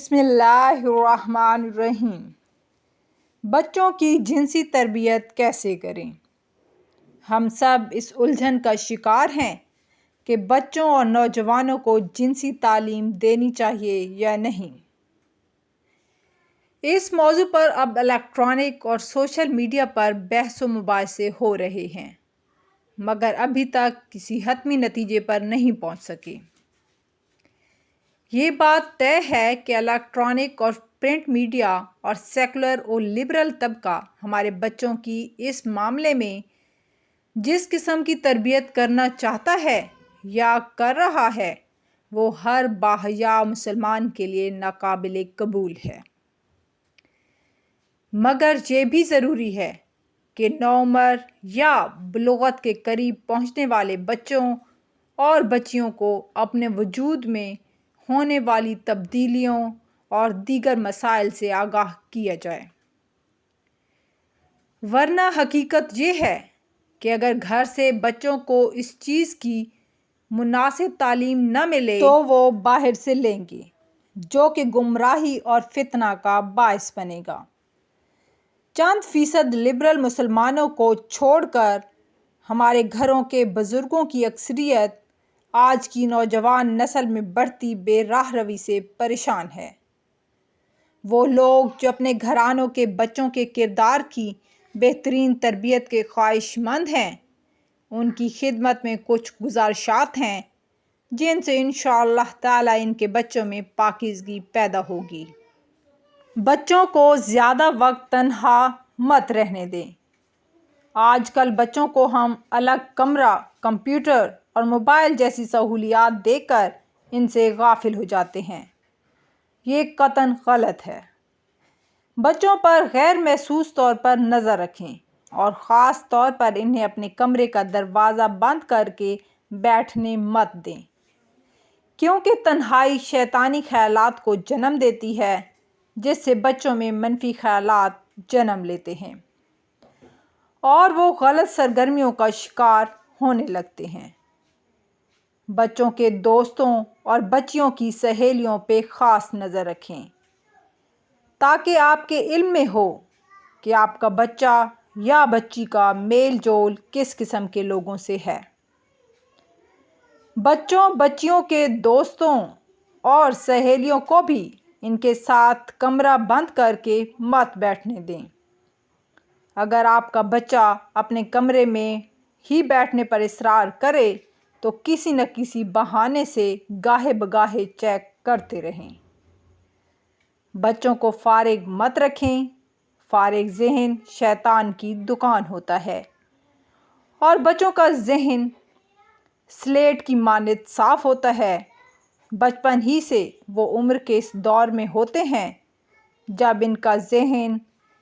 بسم اللہ الرحمن الرحیم۔ بچوں کی جنسی تربیت کیسے کریں؟ ہم سب اس الجھن کا شکار ہیں کہ بچوں اور نوجوانوں کو جنسی تعلیم دینی چاہیے یا نہیں۔ اس موضوع پر اب الیکٹرانک اور سوشل میڈیا پر بحث و مباحثے ہو رہے ہیں، مگر ابھی تک کسی حتمی نتیجے پر نہیں پہنچ سکے۔ یہ بات طے ہے کہ الیکٹرانک اور پرنٹ میڈیا اور سیکولر اور لبرل طبقہ ہمارے بچوں کی اس معاملے میں جس قسم کی تربیت کرنا چاہتا ہے یا کر رہا ہے وہ ہر باحیا مسلمان کے لیے ناقابل قبول ہے۔ مگر یہ بھی ضروری ہے کہ نوعمر یا بلوغت کے قریب پہنچنے والے بچوں اور بچیوں کو اپنے وجود میں ہونے والی تبدیلیوں اور دیگر مسائل سے آگاہ کیا جائے، ورنہ حقیقت یہ ہے کہ اگر گھر سے بچوں کو اس چیز کی مناسب تعلیم نہ ملے تو وہ باہر سے لیں گے، جو کہ گمراہی اور فتنہ کا باعث بنے گا۔ چند فیصد لبرل مسلمانوں کو چھوڑ کر ہمارے گھروں کے بزرگوں کی اکثریت آج کی نوجوان نسل میں بڑھتی بے راہ روی سے پریشان ہے۔ وہ لوگ جو اپنے گھرانوں کے بچوں کے کردار کی بہترین تربیت کے خواہش مند ہیں، ان کی خدمت میں کچھ گزارشات ہیں جن سے انشاءاللہ تعالی ان کے بچوں میں پاکیزگی پیدا ہوگی۔ بچوں کو زیادہ وقت تنہا مت رہنے دیں۔ آج کل بچوں کو ہم الگ کمرہ، کمپیوٹر اور موبائل جیسی سہولیات دے کر ان سے غافل ہو جاتے ہیں۔ یہ قطعاً غلط ہے۔ بچوں پر غیر محسوس طور پر نظر رکھیں اور خاص طور پر انہیں اپنے کمرے کا دروازہ بند کر کے بیٹھنے مت دیں، کیونکہ تنہائی شیطانی خیالات کو جنم دیتی ہے، جس سے بچوں میں منفی خیالات جنم لیتے ہیں اور وہ غلط سرگرمیوں کا شکار ہونے لگتے ہیں۔ بچوں کے دوستوں اور بچیوں کی سہیلیوں پہ خاص نظر رکھیں تاکہ آپ کے علم میں ہو کہ آپ کا بچہ یا بچی کا میل جول کس قسم کے لوگوں سے ہے۔ بچوں بچیوں کے دوستوں اور سہیلیوں کو بھی ان کے ساتھ کمرہ بند کر کے مت بیٹھنے دیں۔ اگر آپ کا بچہ اپنے کمرے میں ہی بیٹھنے پر اصرار کرے تو کسی نہ کسی بہانے سے گاہے بگاہے چیک کرتے رہیں۔ بچوں کو فارغ مت رکھیں۔ فارغ ذہن شیطان کی دکان ہوتا ہے اور بچوں کا ذہن سلیٹ کی مانند صاف ہوتا ہے۔ بچپن ہی سے وہ عمر کے اس دور میں ہوتے ہیں جب ان کا ذہن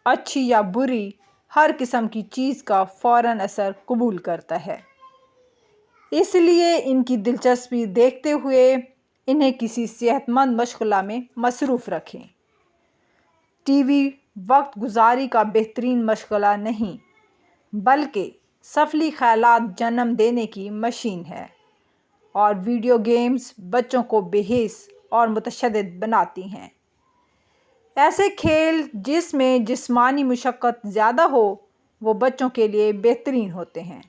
اچھی یا بری ہر قسم کی چیز کا فوراً اثر قبول کرتا ہے۔ اس لیے ان کی دلچسپی دیکھتے ہوئے انہیں کسی صحت مند مشغلہ میں مصروف رکھیں۔ ٹی وی وقت گزاری کا بہترین مشغلہ نہیں بلکہ سفلی خیالات جنم دینے کی مشین ہے، اور ویڈیو گیمز بچوں کو بے حس اور متشدد بناتی ہیں۔ ایسے کھیل جس میں جسمانی مشقت زیادہ ہو وہ بچوں کے لیے بہترین ہوتے ہیں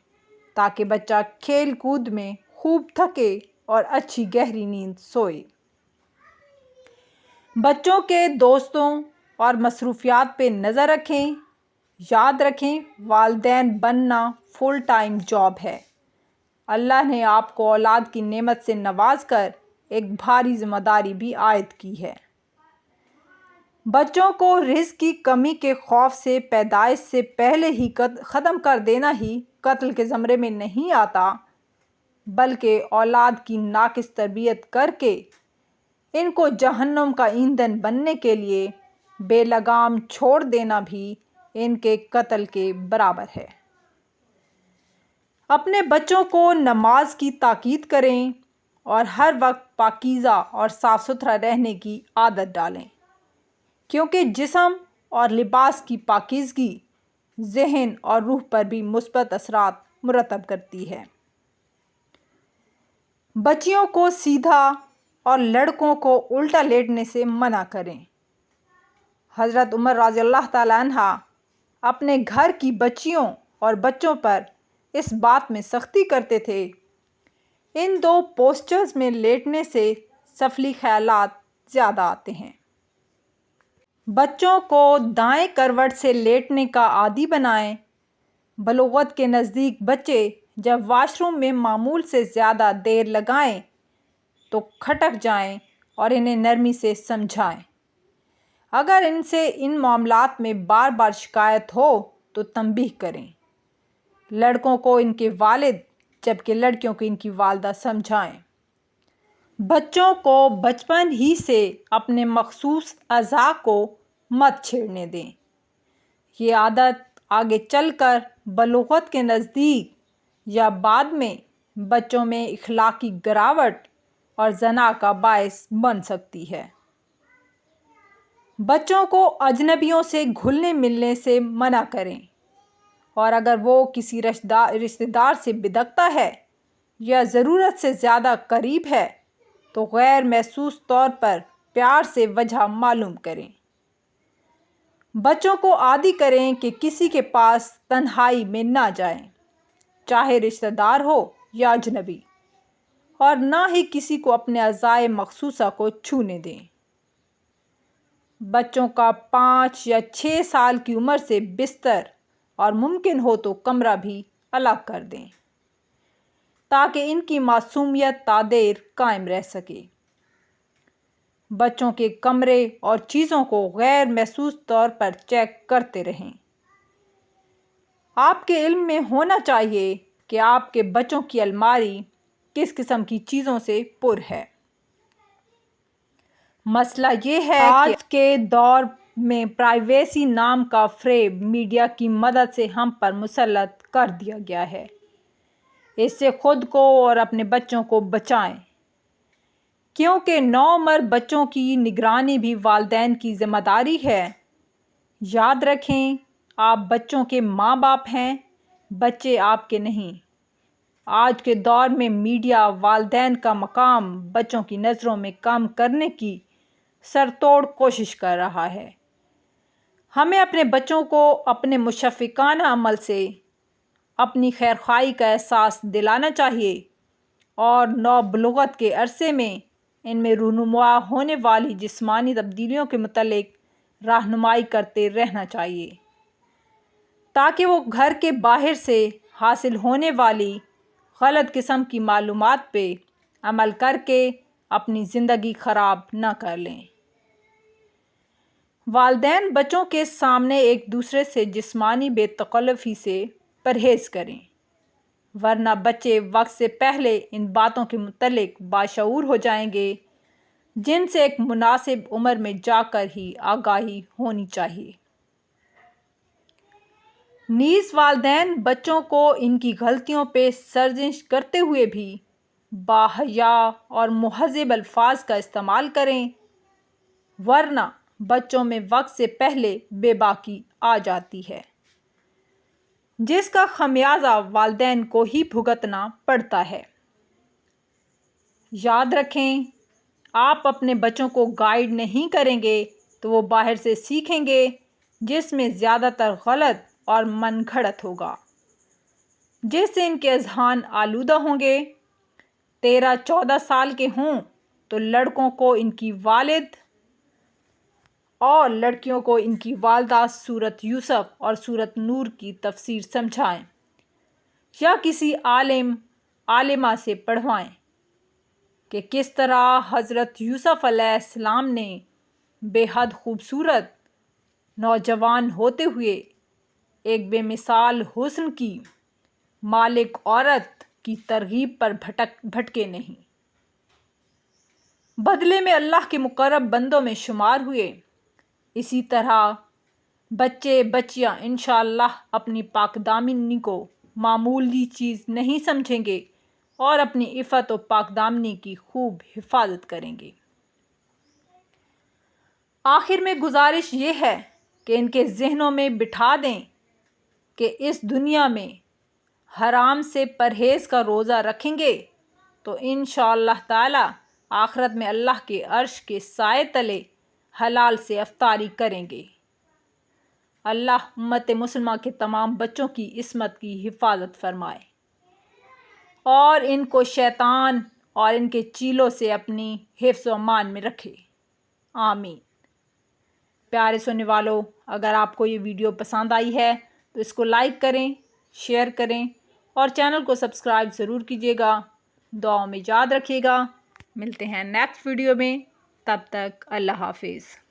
تاکہ بچہ کھیل کود میں خوب تھکے اور اچھی گہری نیند سوئے۔ بچوں کے دوستوں اور مصروفیات پہ نظر رکھیں۔ یاد رکھیں، والدین بننا فل ٹائم جاب ہے۔ اللہ نے آپ کو اولاد کی نعمت سے نواز کر ایک بھاری ذمہ داری بھی عائد کی ہے۔ بچوں کو رزق کی کمی کے خوف سے پیدائش سے پہلے ہی ختم کر دینا ہی قتل کے زمرے میں نہیں آتا، بلکہ اولاد کی ناقص تربیت کر کے ان کو جہنم کا ایندھن بننے کے لیے بے لگام چھوڑ دینا بھی ان کے قتل کے برابر ہے۔ اپنے بچوں کو نماز کی تاکید کریں اور ہر وقت پاکیزہ اور صاف ستھرا رہنے کی عادت ڈالیں، کیونکہ جسم اور لباس کی پاکیزگی ذہن اور روح پر بھی مثبت اثرات مرتب کرتی ہے۔ بچیوں کو سیدھا اور لڑکوں کو الٹا لیٹنے سے منع کریں۔ حضرت عمر رضی اللہ تعالیٰ عنہ اپنے گھر کی بچیوں اور بچوں پر اس بات میں سختی کرتے تھے۔ ان دو پوسچرز میں لیٹنے سے سفلی خیالات زیادہ آتے ہیں۔ بچوں کو دائیں کروٹ سے لیٹنے کا عادی بنائیں۔ بلوغت کے نزدیک بچے جب واش روم میں معمول سے زیادہ دیر لگائیں تو کھٹک جائیں اور انہیں نرمی سے سمجھائیں۔ اگر ان سے ان معاملات میں بار بار شکایت ہو تو تنبیہ کریں۔ لڑکوں کو ان کے والد جبکہ لڑکیوں کو ان کی والدہ سمجھائیں۔ بچوں کو بچپن ہی سے اپنے مخصوص اعضاء کو مت چھیڑنے دیں۔ یہ عادت آگے چل کر بلوغت کے نزدیک یا بعد میں بچوں میں اخلاقی گراوٹ اور زنا کا باعث بن سکتی ہے۔ بچوں کو اجنبیوں سے گھلنے ملنے سے منع کریں، اور اگر وہ کسی رشتہ دار سے بدکتا ہے یا ضرورت سے زیادہ قریب ہے تو غیر محسوس طور پر پیار سے وجہ معلوم کریں۔ بچوں کو عادی کریں کہ کسی کے پاس تنہائی میں نہ جائیں، چاہے رشتہ دار ہو یا اجنبی، اور نہ ہی کسی کو اپنے اعضائے مخصوصہ کو چھونے دیں۔ بچوں کا 5 یا 6 سال کی عمر سے بستر اور ممکن ہو تو کمرہ بھی الگ کر دیں تاکہ ان کی معصومیت تا دیر قائم رہ سکے۔ بچوں کے کمرے اور چیزوں کو غیر محسوس طور پر چیک کرتے رہیں۔ آپ کے علم میں ہونا چاہیے کہ آپ کے بچوں کی الماری کس قسم کی چیزوں سے پر ہے۔ مسئلہ یہ ہے کہ آج کے دور میں پرائیویسی نام کا فریب میڈیا کی مدد سے ہم پر مسلط کر دیا گیا ہے۔ اس سے خود کو اور اپنے بچوں کو بچائیں، کیونکہ نوعمر بچوں کی نگرانی بھی والدین کی ذمہ داری ہے۔ یاد رکھیں، آپ بچوں کے ماں باپ ہیں، بچے آپ کے نہیں۔ آج کے دور میں میڈیا والدین کا مقام بچوں کی نظروں میں کم کرنے کی سرتوڑ کوشش کر رہا ہے۔ ہمیں اپنے بچوں کو اپنے مشفقانہ عمل سے اپنی خیرخواہی کا احساس دلانا چاہیے اور نوبلوغت کے عرصے میں ان میں رونما ہونے والی جسمانی تبدیلیوں کے متعلق رہنمائی کرتے رہنا چاہیے تاکہ وہ گھر کے باہر سے حاصل ہونے والی غلط قسم کی معلومات پہ عمل کر کے اپنی زندگی خراب نہ کر لیں۔ والدین بچوں کے سامنے ایک دوسرے سے جسمانی بے تکلفی سے پرہیز کریں، ورنہ بچے وقت سے پہلے ان باتوں کے متعلق باشعور ہو جائیں گے جن سے ایک مناسب عمر میں جا کر ہی آگاہی ہونی چاہیے۔ نیز والدین بچوں کو ان کی غلطیوں پہ سرزنش کرتے ہوئے بھی باحیا اور مہذب الفاظ کا استعمال کریں، ورنہ بچوں میں وقت سے پہلے بے باکی آ جاتی ہے جس کا خمیازہ والدین کو ہی بھگتنا پڑتا ہے۔ یاد رکھیں، آپ اپنے بچوں کو گائیڈ نہیں کریں گے تو وہ باہر سے سیکھیں گے جس میں زیادہ تر غلط اور من گھڑت ہوگا، جس سے ان کے اذہان آلودہ ہوں گے۔ 13-14 سال کے ہوں تو لڑکوں کو ان کی والد اور لڑکیوں کو ان کی والدہ سورۃ یوسف اور سورۃ نور کی تفسیر سمجھائیں یا کسی عالمہ سے پڑھوائیں کہ کس طرح حضرت یوسف علیہ السلام نے بے حد خوبصورت نوجوان ہوتے ہوئے ایک بے مثال حسن کی مالک عورت کی ترغیب پر بھٹکے نہیں، بدلے میں اللہ کے مقرب بندوں میں شمار ہوئے۔ اسی طرح بچے بچیاں انشاءاللہ اپنی پاک دامنی کو معمولی چیز نہیں سمجھیں گے اور اپنی عفت و پاک دامنی کی خوب حفاظت کریں گے۔ آخر میں گزارش یہ ہے کہ ان کے ذہنوں میں بٹھا دیں کہ اس دنیا میں حرام سے پرہیز کا روزہ رکھیں گے تو انشاءاللہ تعالی آخرت میں اللہ کے عرش کے سائے تلے حلال سے افطاری کریں گے۔ اللہ امت مسلمہ کے تمام بچوں کی عصمت کی حفاظت فرمائے اور ان کو شیطان اور ان کے چیلوں سے اپنی حفظ و امان میں رکھے، آمین۔ پیارے سننے والوں، اگر آپ کو یہ ویڈیو پسند آئی ہے تو اس کو لائک کریں، شیئر کریں اور چینل کو سبسکرائب ضرور کیجیے گا۔ دعاؤں میں یاد رکھیے گا۔ ملتے ہیں نیکسٹ ویڈیو میں، تب تک اللہ حافظ۔